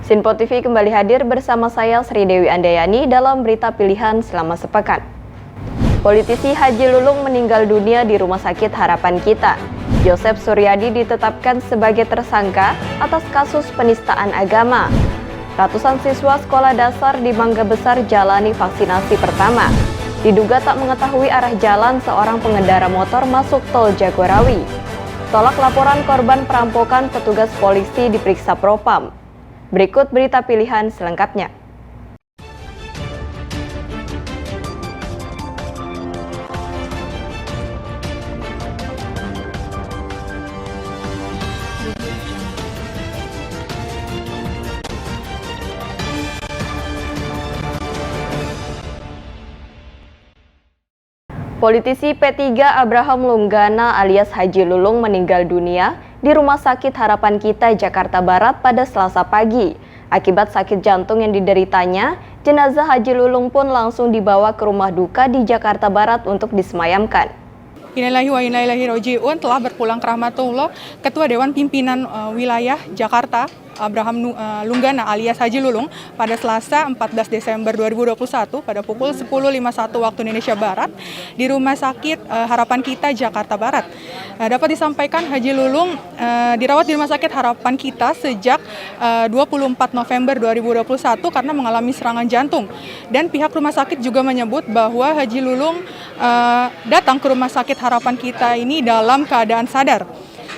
Sinpo TV kembali hadir bersama saya Sri Dewi Andayani dalam berita pilihan selama sepekan. Politisi Haji Lulung meninggal dunia di Rumah Sakit Harapan Kita. Joseph Suryadi ditetapkan sebagai tersangka atas kasus penistaan agama. Ratusan siswa sekolah dasar di Mangga Besar jalani vaksinasi pertama. Diduga tak mengetahui arah jalan seorang pengendara motor masuk tol Jagorawi. Tolak laporan korban perampokan, petugas polisi diperiksa Propam. Berikut berita pilihan selengkapnya. Politisi P3 Abraham Lunggana alias Haji Lulung meninggal dunia di Rumah Sakit Harapan Kita, Jakarta Barat pada Selasa pagi. Akibat sakit jantung yang dideritanya, jenazah Haji Lulung pun langsung dibawa ke rumah duka di Jakarta Barat untuk disemayamkan. Innalillahi wa inna ilaihi raji'un telah berpulang ke rahmatullah Ketua Dewan Pimpinan Wilayah Jakarta Abraham Lunggana alias Haji Lulung pada Selasa 14 Desember 2021 pada pukul 10.51 waktu Indonesia Barat di Rumah Sakit Harapan Kita, Jakarta Barat. Dapat disampaikan Haji Lulung dirawat di Rumah Sakit Harapan Kita sejak 24 November 2021 karena mengalami serangan jantung. Dan pihak rumah sakit juga menyebut bahwa Haji Lulung datang ke Rumah Sakit Harapan Kita ini dalam keadaan sadar.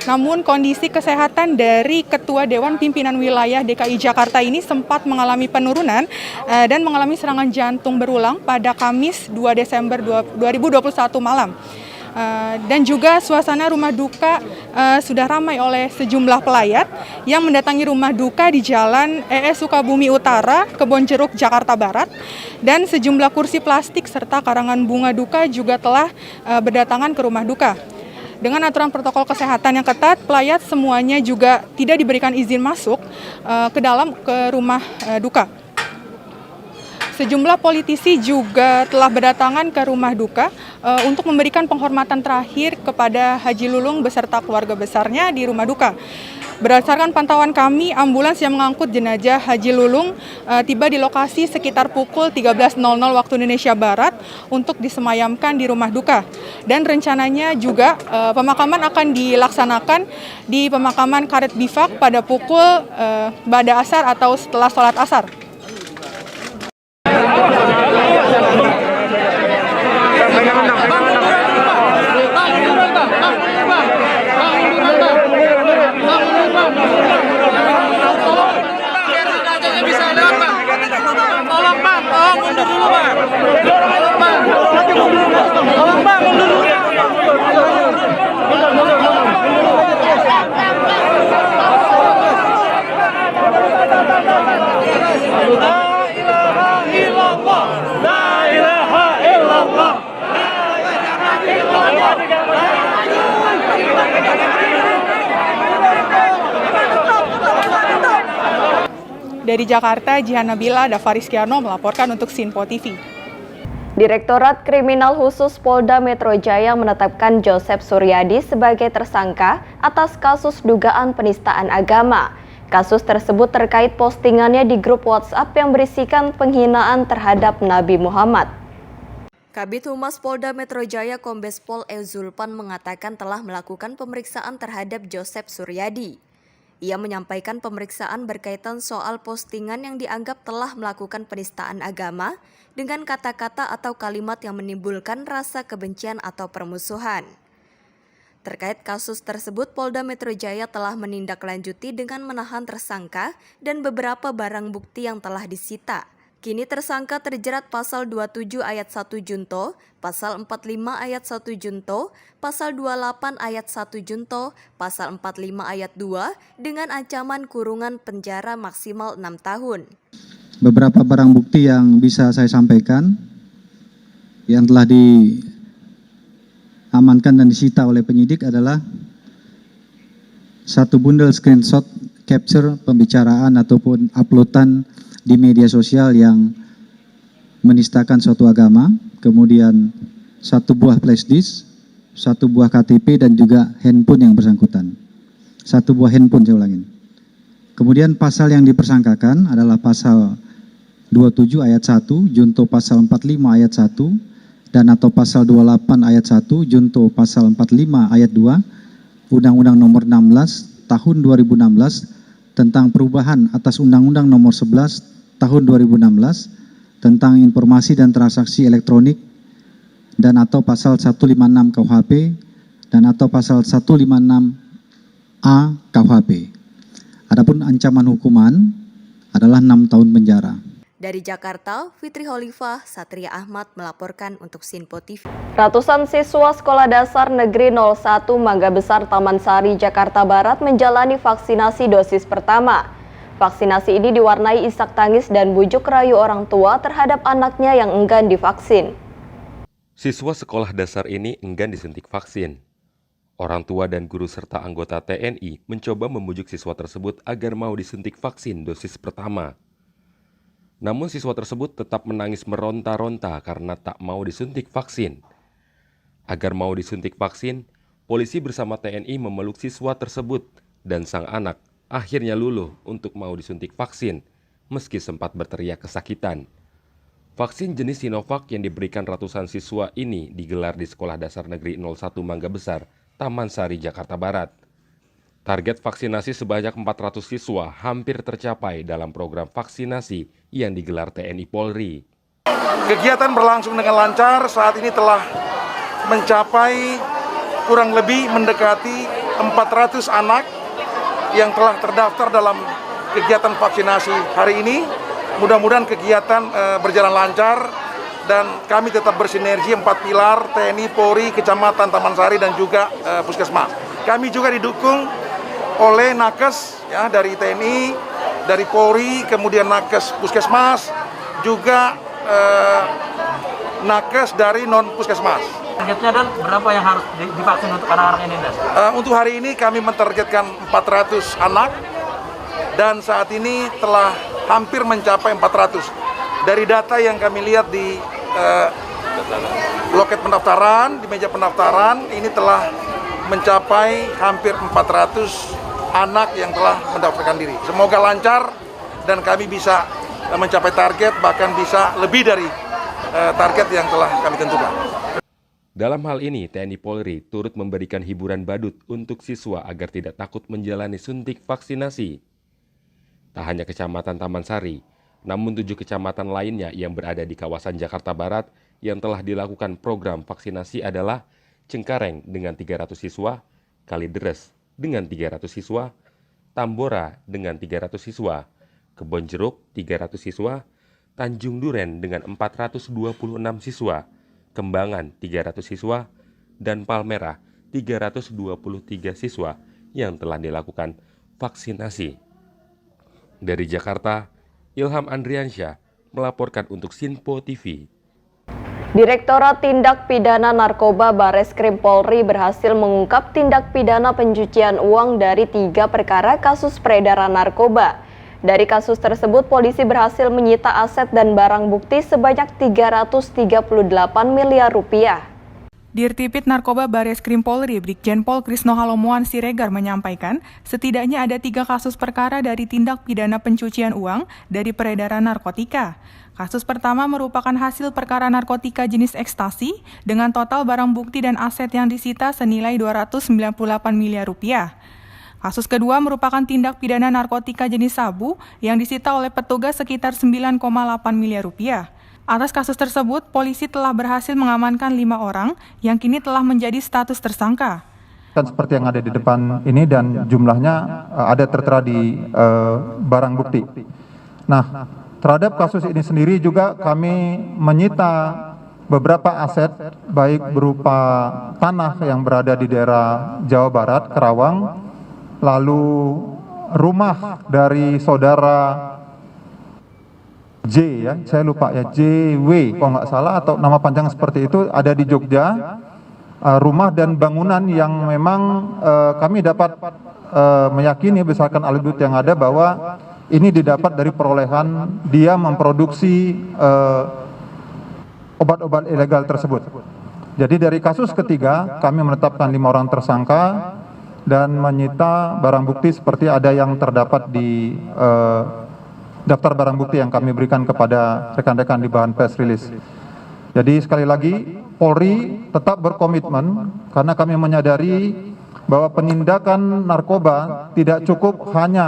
Namun kondisi kesehatan dari Ketua Dewan Pimpinan Wilayah DKI Jakarta ini sempat mengalami penurunan dan mengalami serangan jantung berulang pada Kamis 2 Desember 2021 malam. Dan juga suasana rumah duka sudah ramai oleh sejumlah pelayat yang mendatangi rumah duka di Jalan ES Sukabumi Utara, Kebonjeruk, Jakarta Barat. Dan sejumlah kursi plastik serta karangan bunga duka juga telah berdatangan ke rumah duka. Dengan aturan protokol kesehatan yang ketat, pelayat semuanya juga tidak diberikan izin masuk ke rumah duka. Sejumlah politisi juga telah berdatangan ke rumah duka untuk memberikan penghormatan terakhir kepada Haji Lulung beserta keluarga besarnya di rumah duka. Berdasarkan pantauan kami, ambulans yang mengangkut jenazah Haji Lulung tiba di lokasi sekitar pukul 13.00 waktu Indonesia Barat untuk disemayamkan di rumah duka. Dan rencananya juga pemakaman akan dilaksanakan di pemakaman Karet Bifak pada pukul ba'da asar atau setelah sholat asar. Dari Jakarta, Jihan Nabila, Dafaris Kiano melaporkan untuk Sinpo TV. Direktorat Kriminal Khusus Polda Metro Jaya menetapkan Joseph Suryadi sebagai tersangka atas kasus dugaan penistaan agama. Kasus tersebut terkait postingannya di grup WhatsApp yang berisikan penghinaan terhadap Nabi Muhammad. Kabid Humas Polda Metro Jaya Kombes Pol E. Zulpan mengatakan telah melakukan pemeriksaan terhadap Joseph Suryadi. Ia menyampaikan pemeriksaan berkaitan soal postingan yang dianggap telah melakukan penistaan agama dengan kata-kata atau kalimat yang menimbulkan rasa kebencian atau permusuhan. Terkait kasus tersebut, Polda Metro Jaya telah menindaklanjuti dengan menahan tersangka dan beberapa barang bukti yang telah disita. Kini tersangka terjerat pasal 27 ayat 1 Junto, pasal 45 ayat 1 Junto, pasal 28 ayat 1 Junto, pasal 45 ayat 2 dengan ancaman kurungan penjara maksimal 6 tahun. Beberapa barang bukti yang bisa saya sampaikan yang telah diamankan dan disita oleh penyidik adalah satu bundel screenshot capture pembicaraan ataupun uploadan di media sosial yang menistakan suatu agama, kemudian satu buah flash disk, satu buah KTP dan juga handphone yang bersangkutan. Satu buah handphone, saya ulangin. Kemudian pasal yang dipersangkakan adalah pasal 27 ayat 1, junto pasal 45 ayat 1, dan atau pasal 28 ayat 1, junto pasal 45 ayat 2, Undang-Undang Nomor 16 Tahun 2016 tentang perubahan atas Undang-Undang Nomor 11 Tahun 2016 tentang informasi dan transaksi elektronik, dan atau pasal 156 KUHP dan atau pasal 156A KUHP. Adapun ancaman hukuman adalah 6 tahun penjara. Dari Jakarta, Fitri Holifah, Satria Ahmad melaporkan untuk Sinpo TV. Ratusan siswa Sekolah Dasar Negeri 01 Mangga Besar Taman Sari, Jakarta Barat menjalani vaksinasi dosis pertama. Vaksinasi ini diwarnai isak tangis dan bujuk rayu orang tua terhadap anaknya yang enggan divaksin. Siswa sekolah dasar ini enggan disuntik vaksin. Orang tua dan guru serta anggota TNI mencoba membujuk siswa tersebut agar mau disuntik vaksin dosis pertama. Namun siswa tersebut tetap menangis meronta-ronta karena tak mau disuntik vaksin. Agar mau disuntik vaksin, polisi bersama TNI memeluk siswa tersebut dan sang anak akhirnya luluh untuk mau disuntik vaksin meski sempat berteriak kesakitan. Vaksin jenis Sinovac yang diberikan ratusan siswa ini digelar di Sekolah Dasar Negeri 01 Mangga Besar, Taman Sari, Jakarta Barat. Target vaksinasi sebanyak 400 siswa hampir tercapai dalam program vaksinasi yang digelar TNI Polri. Kegiatan berlangsung dengan lancar, saat ini telah mencapai kurang lebih mendekati 400 anak yang telah terdaftar dalam kegiatan vaksinasi hari ini. Mudah-mudahan kegiatan berjalan lancar dan kami tetap bersinergi 4 pilar TNI, Polri, Kecamatan, Taman Sari dan juga Puskesmas. Kami juga didukung oleh Nakes ya, dari TNI, dari Polri, kemudian Nakes Puskesmas, juga Nakes dari non Puskesmas. Targetnya dan berapa yang harus divaksin untuk anak-anak ini, Dan? Untuk hari ini kami mentargetkan 400 anak dan saat ini telah hampir mencapai 400. Dari data yang kami lihat di loket pendaftaran, di meja pendaftaran, ini telah mencapai hampir 400 anak yang telah mendaftarkan diri. Semoga lancar dan kami bisa mencapai target, bahkan bisa lebih dari target yang telah kami tentukan. Dalam hal ini, TNI Polri turut memberikan hiburan badut untuk siswa agar tidak takut menjalani suntik vaksinasi. Tak hanya Kecamatan Taman Sari, namun 7 kecamatan lainnya yang berada di kawasan Jakarta Barat yang telah dilakukan program vaksinasi adalah Cengkareng dengan 300 siswa, Kalideres dengan 300 siswa, Tambora dengan 300 siswa, Kebonjeruk 300 siswa, Tanjung Duren dengan 426 siswa, Kembangan 300 siswa, dan Palmerah 323 siswa yang telah dilakukan vaksinasi. Dari Jakarta, Ilham Andriansyah melaporkan untuk Sinpo TV. Direktorat Tindak Pidana Narkoba Bareskrim Polri berhasil mengungkap tindak pidana pencucian uang dari 3 perkara kasus peredaran narkoba. Dari kasus tersebut, polisi berhasil menyita aset dan barang bukti sebanyak 338 miliar rupiah. Dirtipit Narkoba Bareskrim Polri, Brigjen Pol Krisno Halomoan Siregar menyampaikan, setidaknya ada 3 kasus perkara dari tindak pidana pencucian uang dari peredaran narkotika. Kasus pertama merupakan hasil perkara narkotika jenis ekstasi dengan total barang bukti dan aset yang disita senilai 298 miliar rupiah. Kasus kedua merupakan tindak pidana narkotika jenis sabu yang disita oleh petugas sekitar 9,8 miliar rupiah. Atas kasus tersebut, polisi telah berhasil mengamankan 5 orang yang kini telah menjadi status tersangka. Seperti yang ada di depan ini dan jumlahnya ada tertera di barang bukti. Nah, terhadap kasus ini sendiri juga kami menyita beberapa aset baik berupa tanah yang berada di daerah Jawa Barat, Kerawang, lalu rumah dari saudara J ya, saya lupa ya, JW kalau nggak salah atau nama panjang seperti itu ada di Jogja, rumah dan bangunan yang memang kami dapat meyakini berdasarkan alat bukti yang ada bahwa ini didapat dari perolehan dia memproduksi obat-obat ilegal tersebut. Jadi dari kasus ketiga kami menetapkan 5 orang tersangka dan menyita barang bukti seperti ada yang terdapat di daftar barang bukti yang kami berikan kepada rekan-rekan di bahan press release. Jadi sekali lagi, Polri tetap berkomitmen karena kami menyadari bahwa penindakan narkoba tidak cukup hanya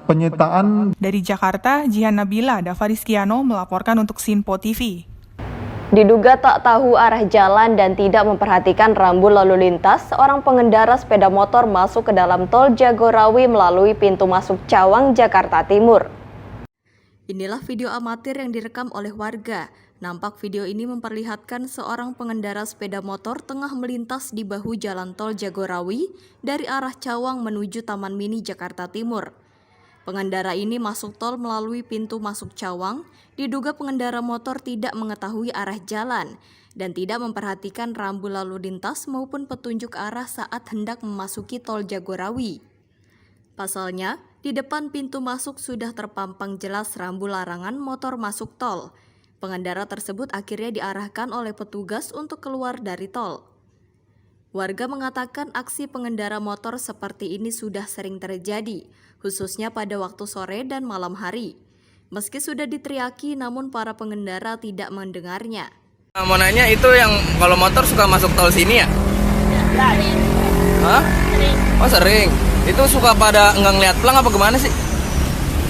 penyitaan. Dari Jakarta, Jihan Nabila, Dava Rizkiano melaporkan untuk Sinpo TV. Diduga tak tahu arah jalan dan tidak memperhatikan rambu lalu lintas, seorang pengendara sepeda motor masuk ke dalam tol Jagorawi melalui pintu masuk Cawang, Jakarta Timur. Inilah video amatir yang direkam oleh warga. Nampak video ini memperlihatkan seorang pengendara sepeda motor tengah melintas di bahu jalan tol Jagorawi dari arah Cawang menuju Taman Mini Jakarta Timur. Pengendara ini masuk tol melalui pintu masuk Cawang. Diduga pengendara motor tidak mengetahui arah jalan dan tidak memperhatikan rambu lalu lintas maupun petunjuk arah saat hendak memasuki tol Jagorawi. Pasalnya, di depan pintu masuk sudah terpampang jelas rambu larangan motor masuk tol. Pengendara tersebut akhirnya diarahkan oleh petugas untuk keluar dari tol. Warga mengatakan aksi pengendara motor seperti ini sudah sering terjadi, khususnya pada waktu sore dan malam hari. Meski sudah diteriaki, namun para pengendara tidak mendengarnya. Mau nanya, itu yang kalau motor suka masuk tol sini ya? Sering. Hah? Sering. Oh sering. Itu suka pada nggak ngeliat pelang apa gimana sih?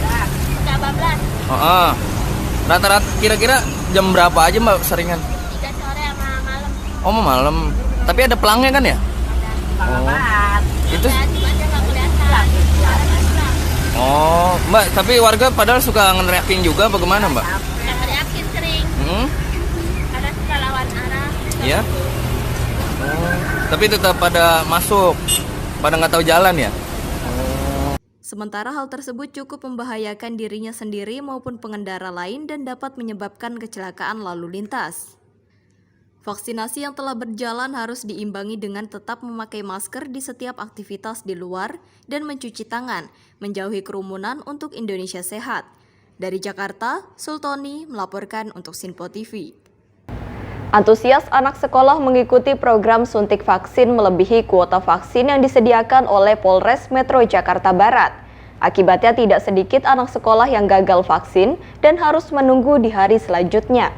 Ya, udah 14. Rata-rata kira-kira jam berapa aja mbak seringan? 3 sore sama malam. Oh mau malam. Tapi ada pelangnya kan ya? Itu. Cuma dia nggak kelihatan. Oh mbak, tapi warga padahal suka ngeneriakin juga apa gimana mbak? Yang teriakin sering. Ada suka lawan arah. Iya. Tapi tetap pada masuk, pada nggak tahu jalan ya? Sementara hal tersebut cukup membahayakan dirinya sendiri maupun pengendara lain dan dapat menyebabkan kecelakaan lalu lintas. Vaksinasi yang telah berjalan harus diimbangi dengan tetap memakai masker di setiap aktivitas di luar dan mencuci tangan, menjauhi kerumunan untuk Indonesia sehat. Dari Jakarta, Sultoni melaporkan untuk Sinpo TV. Antusias anak sekolah mengikuti program suntik vaksin melebihi kuota vaksin yang disediakan oleh Polres Metro Jakarta Barat. Akibatnya tidak sedikit anak sekolah yang gagal vaksin dan harus menunggu di hari selanjutnya.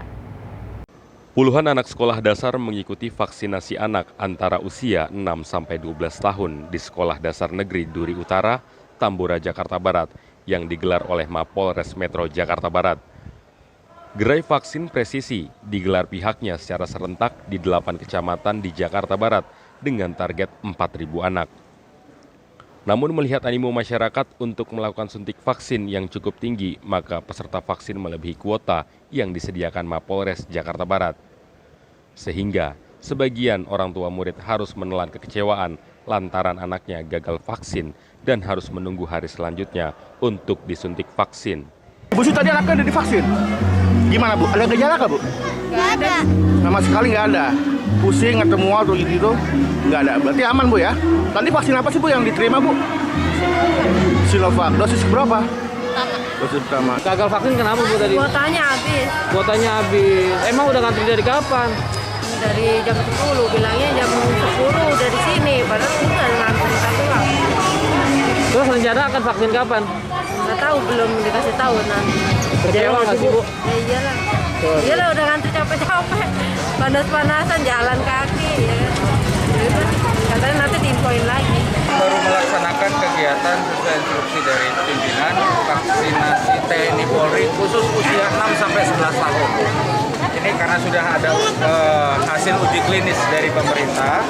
Puluhan anak sekolah dasar mengikuti vaksinasi anak antara usia 6-12 tahun di Sekolah Dasar Negeri Duri Utara, Tambora, Jakarta Barat yang digelar oleh Mapolres Metro Jakarta Barat. Gerai vaksin presisi digelar pihaknya secara serentak di 8 kecamatan di Jakarta Barat dengan target 4.000 anak. Namun melihat animo masyarakat untuk melakukan suntik vaksin yang cukup tinggi, maka peserta vaksin melebihi kuota yang disediakan Mapolres Jakarta Barat. Sehingga sebagian orang tua murid harus menelan kekecewaan lantaran anaknya gagal vaksin dan harus menunggu hari selanjutnya untuk disuntik vaksin. Bu Su tadi anaknya udah divaksin. Gimana Bu? Ada gejala nggak Bu? Nggak ada. Sama sekali nggak ada. Pusing atau mual atau gitu nggak ada. Berarti aman Bu ya. Tadi vaksin apa sih Bu yang diterima Bu? Sinovac. Dosis berapa? Pertama. Dosis pertama. Gagal vaksin kenapa Bu tadi? Kuotanya habis. Kuotanya habis. Emang udah ngantri dari kapan? Dari jam 10, bilangnya jam 10 udah di sini. Padahal udah ngantri 1 jam. Terus rencana akan vaksin kapan? Nggak tahu, belum dikasih tahu nanti. Kecewa nggak sih Bu? Ya iyalah. Iyalah udah ngantri capek-capek. Panas-panasan jalan kaki ya. Jadi, katanya nanti diinfoin lagi. Baru melaksanakan kegiatan sesuai instruksi dari pimpinan vaksinasi TNI Polri khusus usia 6-11 tahun. Ini karena sudah ada hasil uji klinis dari pemerintah,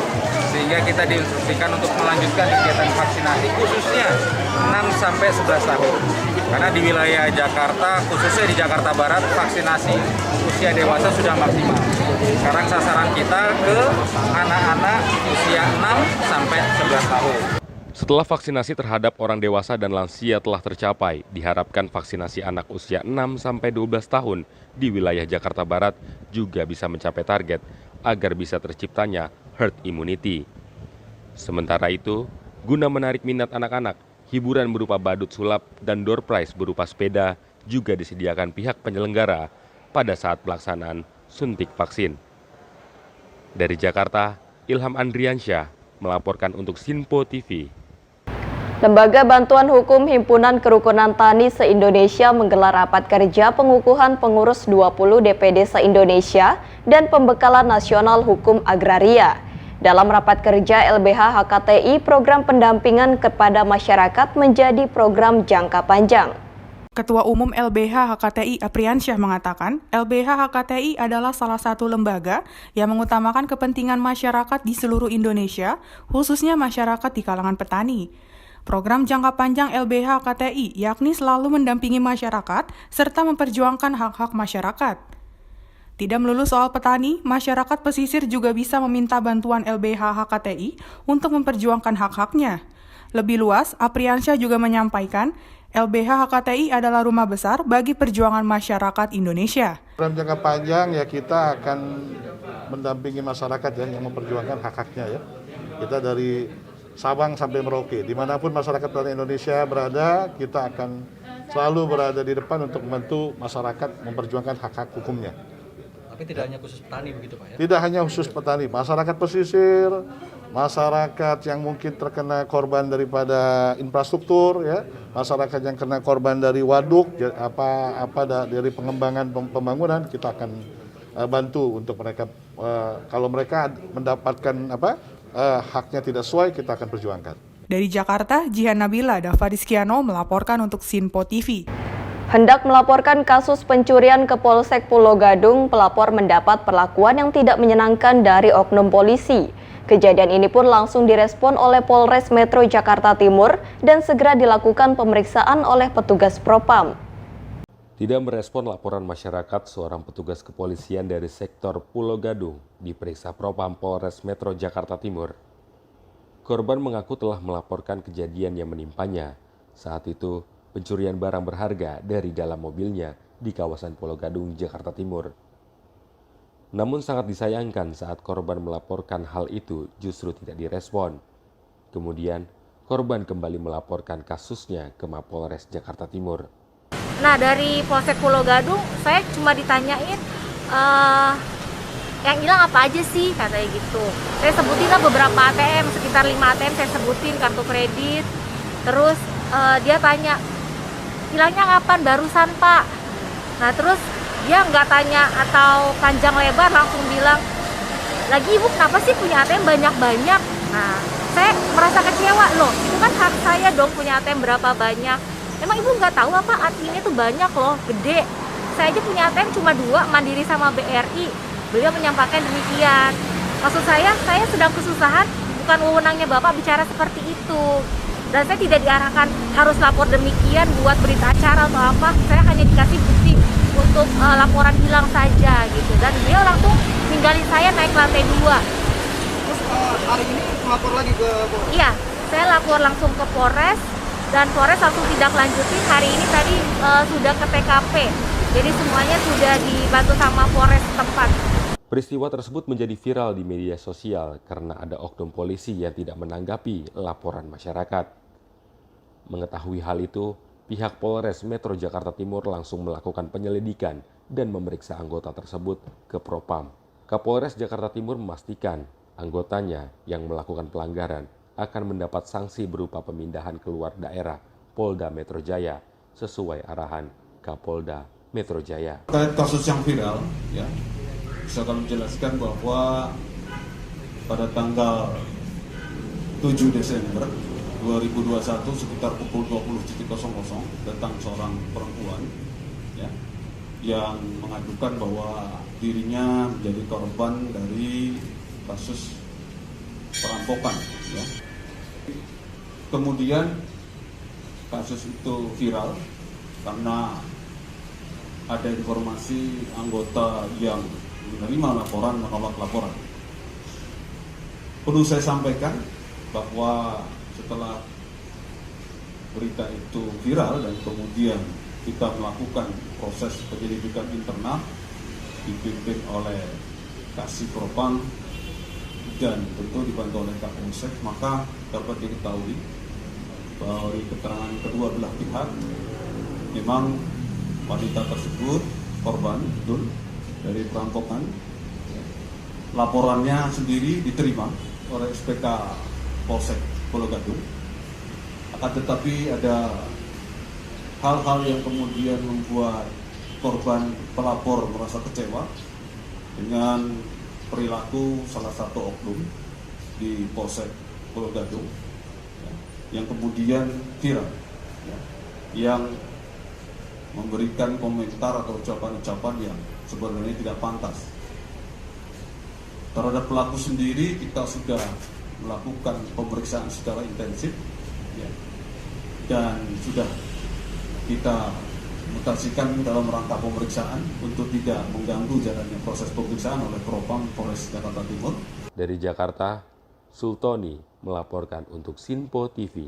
sehingga kita diinstruksikan untuk melanjutkan kegiatan vaksinasi khususnya 6-11 tahun. Karena di wilayah Jakarta, khususnya di Jakarta Barat, vaksinasi usia dewasa sudah maksimal. Sekarang sasaran kita ke anak-anak usia 6-11 tahun. Setelah vaksinasi terhadap orang dewasa dan lansia telah tercapai, diharapkan vaksinasi anak usia 6-12 tahun di wilayah Jakarta Barat juga bisa mencapai target agar bisa terciptanya herd immunity. Sementara itu, guna menarik minat anak-anak, hiburan berupa badut sulap dan door prize berupa sepeda juga disediakan pihak penyelenggara pada saat pelaksanaan suntik vaksin. Dari Jakarta, Ilham Andriansyah melaporkan untuk Sinpo TV. Lembaga Bantuan Hukum Himpunan Kerukunan Tani se-Indonesia menggelar rapat kerja pengukuhan pengurus 20 DPD se-Indonesia dan pembekalan nasional hukum agraria. Dalam rapat kerja LBH HKTI, program pendampingan kepada masyarakat menjadi program jangka panjang. Ketua Umum LBH HKTI Apriansyah mengatakan, LBH HKTI adalah salah satu lembaga yang mengutamakan kepentingan masyarakat di seluruh Indonesia, khususnya masyarakat di kalangan petani. Program jangka panjang LBH HKTI yakni selalu mendampingi masyarakat serta memperjuangkan hak-hak masyarakat. Tidak melulu soal petani, masyarakat pesisir juga bisa meminta bantuan LBH HKTI untuk memperjuangkan hak-haknya. Lebih luas, Apriansyah juga menyampaikan, LBH HKTI adalah rumah besar bagi perjuangan masyarakat Indonesia. Program jangka panjang ya kita akan mendampingi masyarakat ya yang memperjuangkan hak-haknya ya. Kita dari Sabang sampai Merauke, dimanapun masyarakat Indonesia berada, kita akan selalu berada di depan untuk membantu masyarakat memperjuangkan hak-hak hukumnya. Tapi tidak hanya khusus petani begitu Pak ya? Tidak hanya khusus petani, masyarakat pesisir, masyarakat yang mungkin terkena korban daripada infrastruktur, ya, masyarakat yang kena korban dari waduk, dari pengembangan pembangunan, kita akan bantu untuk mereka. Kalau mereka mendapatkan haknya tidak sesuai, kita akan perjuangkan. Dari Jakarta, Jihan Nabila, Dava Rizkiano melaporkan untuk Sinpo TV. Hendak melaporkan kasus pencurian ke Polsek Pulau Gadung, pelapor mendapat perlakuan yang tidak menyenangkan dari oknum polisi. Kejadian ini pun langsung direspon oleh Polres Metro Jakarta Timur dan segera dilakukan pemeriksaan oleh petugas Propam. Tidak merespon laporan masyarakat, seorang petugas kepolisian dari sektor Pulau Gadung diperiksa Propam Polres Metro Jakarta Timur. Korban mengaku telah melaporkan kejadian yang menimpanya. Saat itu, pencurian barang berharga dari dalam mobilnya di kawasan Pulau Gadung, Jakarta Timur. Namun sangat disayangkan saat korban melaporkan hal itu justru tidak direspon. Kemudian, korban kembali melaporkan kasusnya ke Mapolres Jakarta Timur. Nah, dari Polsek Pulau Gadung, saya cuma ditanyain, yang hilang apa aja sih, katanya gitu. Saya sebutin lah beberapa ATM, sekitar 5 ATM saya sebutin, kartu kredit. Terus dia tanya, hilangnya kapan? Barusan Pak. Nah terus dia nggak tanya atau panjang lebar, langsung bilang, lagi ibu kenapa sih punya ATM banyak-banyak? Nah saya merasa kecewa, loh itu kan hak saya dong punya ATM berapa banyak. Emang ibu nggak tahu apa ATM-nya tuh banyak loh, gede. Saya aja punya ATM cuma 2, Mandiri sama BRI. Beliau menyampaikan demikian. Maksud saya sedang kesusahan, bukan wewenangnya Bapak bicara seperti itu. Dan saya tidak diarahkan harus lapor demikian buat berita acara atau apa. Saya hanya dikasih bukti untuk laporan hilang saja gitu. Dan beliau langsung ninggalin saya naik lantai 2. Terus hari ini lapor lagi ke Polres? Iya, saya lapor langsung ke Polres dan Polres langsung tidak lanjutin. Hari ini tadi sudah ke TKP. Jadi semuanya sudah dibantu sama Polres tempat. Peristiwa tersebut menjadi viral di media sosial karena ada oknum polisi yang tidak menanggapi laporan masyarakat. Mengetahui hal itu, pihak Polres Metro Jakarta Timur langsung melakukan penyelidikan dan memeriksa anggota tersebut ke Propam. Kapolres Jakarta Timur memastikan anggotanya yang melakukan pelanggaran akan mendapat sanksi berupa pemindahan keluar daerah Polda Metro Jaya sesuai arahan Kapolda Metro Jaya. Terkait kasus yang viral, ya, bisa kami jelaskan bahwa pada tanggal 7 Desember 2021 sekitar pukul 20.00 datang seorang perempuan ya, yang mengadukan bahwa dirinya menjadi korban dari kasus perampokan. Ya. Kemudian kasus itu viral karena ada informasi anggota yang menerima laporan menolak laporan. Perlu saya sampaikan bahwa setelah berita itu viral dan kemudian kita melakukan proses penyelidikan internal dipimpin oleh Kasih Propam dan tentu dibantu oleh Kapolsek, maka dapat diketahui bahwa dari keterangan kedua belah pihak memang wanita tersebut korban betul dari perampokan. Laporannya sendiri diterima oleh SPK Polsek Pulau Gadung. Akan tetapi ada hal-hal yang kemudian membuat korban pelapor merasa kecewa dengan perilaku salah satu oknum di Polsek Pulau Gadung yang kemudian viral, yang memberikan komentar atau ucapan-ucapan yang sebenarnya tidak pantas. Terhadap pelaku sendiri kita sudah melakukan pemeriksaan secara intensif dan sudah kita mutasikan dalam rangka pemeriksaan untuk tidak mengganggu jalannya proses pemeriksaan oleh Propam Polres Jakarta Timur. Dari Jakarta, Sultoni melaporkan untuk Sinpo TV.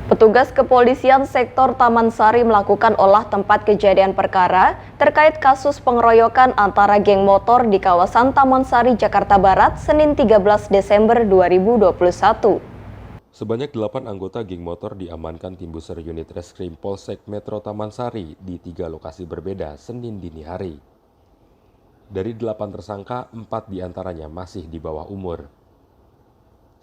Petugas kepolisian sektor Taman Sari melakukan olah tempat kejadian perkara terkait kasus pengeroyokan antara geng motor di kawasan Taman Sari, Jakarta Barat, Senin 13 Desember 2021. Sebanyak 8 anggota geng motor diamankan tim Buser Unit Reskrim Polsek Metro Taman Sari di 3 lokasi berbeda Senin dini hari. Dari 8 tersangka, 4 diantaranya masih di bawah umur.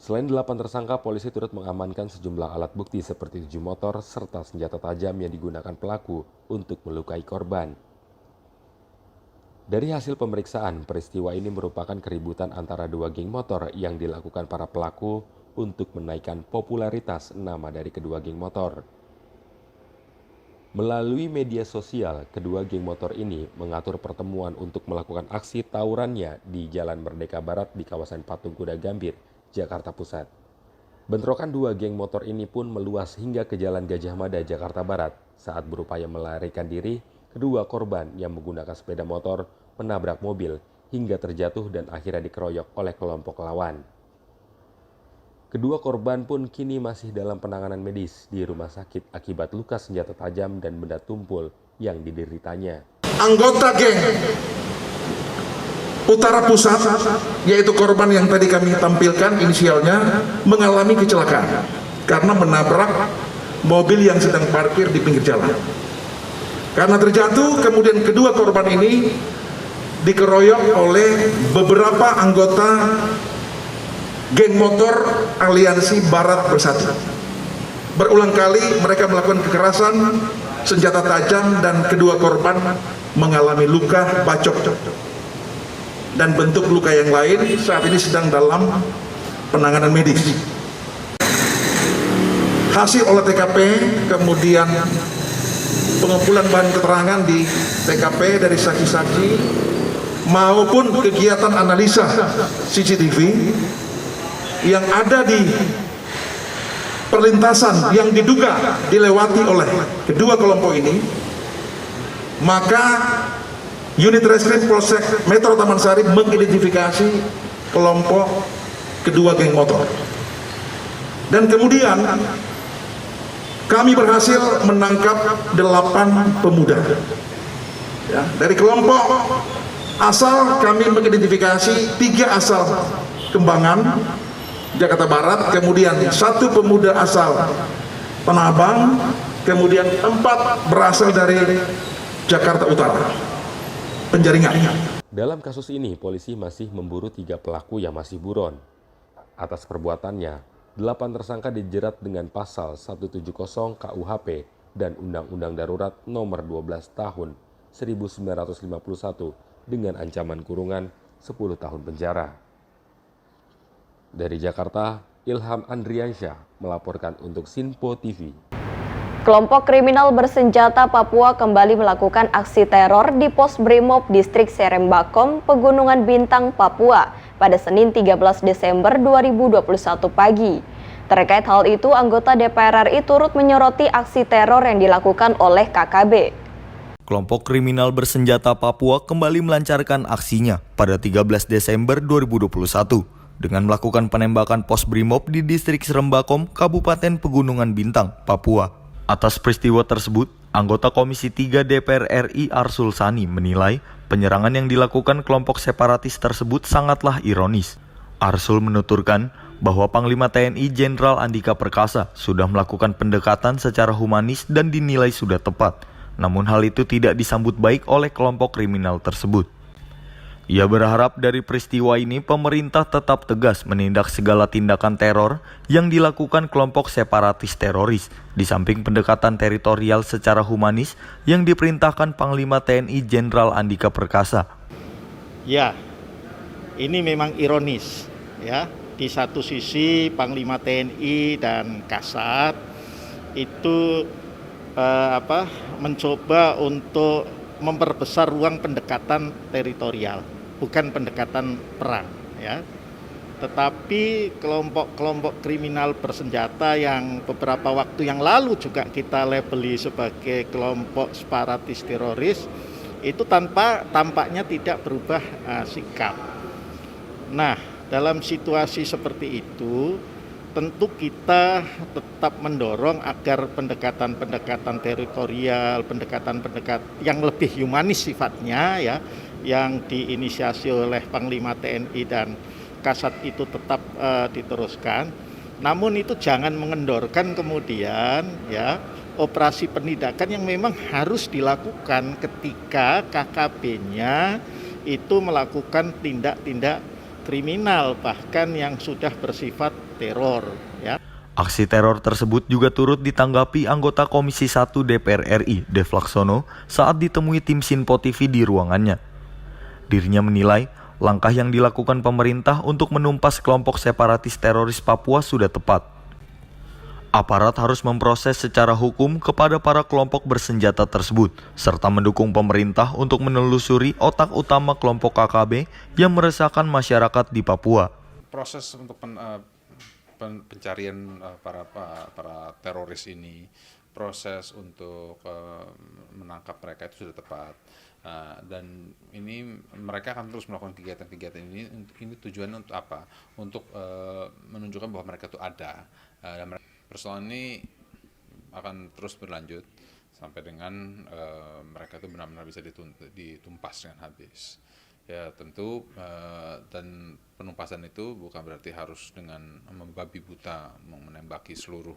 Selain 8 tersangka, polisi turut mengamankan sejumlah alat bukti seperti 7 motor serta senjata tajam yang digunakan pelaku untuk melukai korban. Dari hasil pemeriksaan, peristiwa ini merupakan keributan antara 2 geng motor yang dilakukan para pelaku untuk menaikkan popularitas nama dari kedua geng motor. Melalui media sosial, kedua geng motor ini mengatur pertemuan untuk melakukan aksi tawurannya di Jalan Merdeka Barat di kawasan Patung Kuda Gambir, Jakarta Pusat. Bentrokan 2 geng motor ini pun meluas hingga ke Jalan Gajah Mada, Jakarta Barat. Saat berupaya melarikan diri, kedua korban yang menggunakan sepeda motor menabrak mobil hingga terjatuh dan akhirnya dikeroyok oleh kelompok lawan. Kedua korban pun kini masih dalam penanganan medis di rumah sakit akibat luka senjata tajam dan benda tumpul yang dideritanya. Anggota geng Utara Pusat, yaitu korban yang tadi kami tampilkan inisialnya, mengalami kecelakaan karena menabrak mobil yang sedang parkir di pinggir jalan. Karena terjatuh, kemudian kedua korban ini dikeroyok oleh beberapa anggota geng motor Aliansi Barat Bersatu. Berulang kali mereka melakukan kekerasan, senjata tajam, dan kedua korban mengalami luka bacok dan bentuk luka yang lain saat ini sedang dalam penanganan medis. Hasil olah TKP, kemudian pengumpulan bahan keterangan di TKP dari saksi-saksi maupun kegiatan analisa CCTV yang ada di perlintasan yang diduga dilewati oleh kedua kelompok ini, maka unit reskrim Polsek Metro Taman Sari mengidentifikasi kelompok kedua geng motor. Dan kemudian kami berhasil menangkap 8 pemuda. Ya, dari kelompok asal kami mengidentifikasi 3 asal Kembangan, Jakarta Barat, kemudian 1 pemuda asal Tanah Abang, kemudian 4 berasal dari Jakarta Utara. Penjaringan. Dalam kasus ini, polisi masih memburu 3 pelaku yang masih buron. Atas perbuatannya, 8 tersangka dijerat dengan pasal 170 KUHP dan Undang-Undang Darurat Nomor 12 Tahun 1951 dengan ancaman kurungan 10 tahun penjara. Dari Jakarta, Ilham Andriansyah melaporkan untuk Sinpo TV. Kelompok kriminal bersenjata Papua kembali melakukan aksi teror di pos Brimob Distrik Serembakom, Pegunungan Bintang, Papua pada Senin 13 Desember 2021 pagi. Terkait hal itu, anggota DPR RI turut menyoroti aksi teror yang dilakukan oleh KKB. Kelompok kriminal bersenjata Papua kembali melancarkan aksinya pada 13 Desember 2021 dengan melakukan penembakan pos Brimob di Distrik Serembakom, Kabupaten Pegunungan Bintang, Papua. Atas peristiwa tersebut, anggota Komisi 3 DPR RI Arsul Sani menilai penyerangan yang dilakukan kelompok separatis tersebut sangatlah ironis. Arsul menuturkan bahwa Panglima TNI Jenderal Andika Perkasa sudah melakukan pendekatan secara humanis dan dinilai sudah tepat. Namun hal itu tidak disambut baik oleh kelompok kriminal tersebut. Ia berharap dari peristiwa ini pemerintah tetap tegas menindak segala tindakan teror yang dilakukan kelompok separatis teroris, di samping pendekatan teritorial secara humanis yang diperintahkan Panglima TNI Jenderal Andika Perkasa. Ya, ini memang ironis ya. Di satu sisi Panglima TNI dan Kasat itu mencoba untuk memperbesar ruang pendekatan teritorial, bukan pendekatan perang ya. Tetapi kelompok-kelompok kriminal bersenjata yang beberapa waktu yang lalu juga kita labeli sebagai kelompok separatis teroris itu tampaknya tidak berubah sikap. Nah, dalam situasi seperti itu tentu kita tetap mendorong agar pendekatan-pendekatan teritorial, pendekatan-pendekatan yang lebih humanis sifatnya ya, yang diinisiasi oleh Panglima TNI dan Kasat itu tetap diteruskan. Namun itu jangan mengendorkan kemudian ya operasi penindakan yang memang harus dilakukan ketika KKB-nya itu melakukan tindak-tindak kriminal bahkan yang sudah bersifat teror ya. Aksi teror tersebut juga turut ditanggapi anggota Komisi 1 DPR RI, Dev Laksono, saat ditemui tim Sinpo TV di ruangannya. Dirinya menilai langkah yang dilakukan pemerintah untuk menumpas kelompok separatis teroris Papua sudah tepat. Aparat harus memproses secara hukum kepada para kelompok bersenjata tersebut, serta mendukung pemerintah untuk menelusuri otak utama kelompok KKB yang meresahkan masyarakat di Papua. Proses untuk pencarian para teroris ini, proses untuk menangkap mereka itu sudah tepat. Dan ini mereka akan terus melakukan kegiatan-kegiatan ini tujuannya untuk apa? Untuk menunjukkan bahwa mereka itu ada. Dan persoalan ini akan terus berlanjut sampai dengan mereka itu benar-benar bisa ditumpas dengan habis. Ya tentu dan penumpasan itu bukan berarti harus dengan membabi buta menembaki seluruh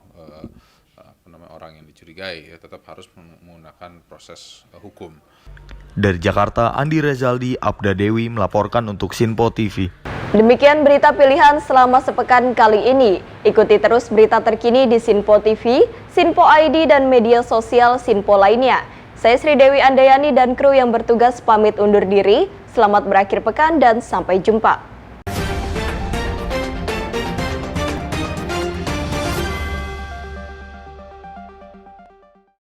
orang yang dicurigai, ya tetap harus menggunakan proses hukum. Dari Jakarta, Andi Rezaldi, Abda Dewi melaporkan untuk Sinpo TV. Demikian berita pilihan selama sepekan kali ini. Ikuti terus berita terkini di Sinpo TV, Sinpo ID, dan media sosial Sinpo lainnya. Saya Sri Dewi Andayani dan kru yang bertugas pamit undur diri. Selamat berakhir pekan dan sampai jumpa.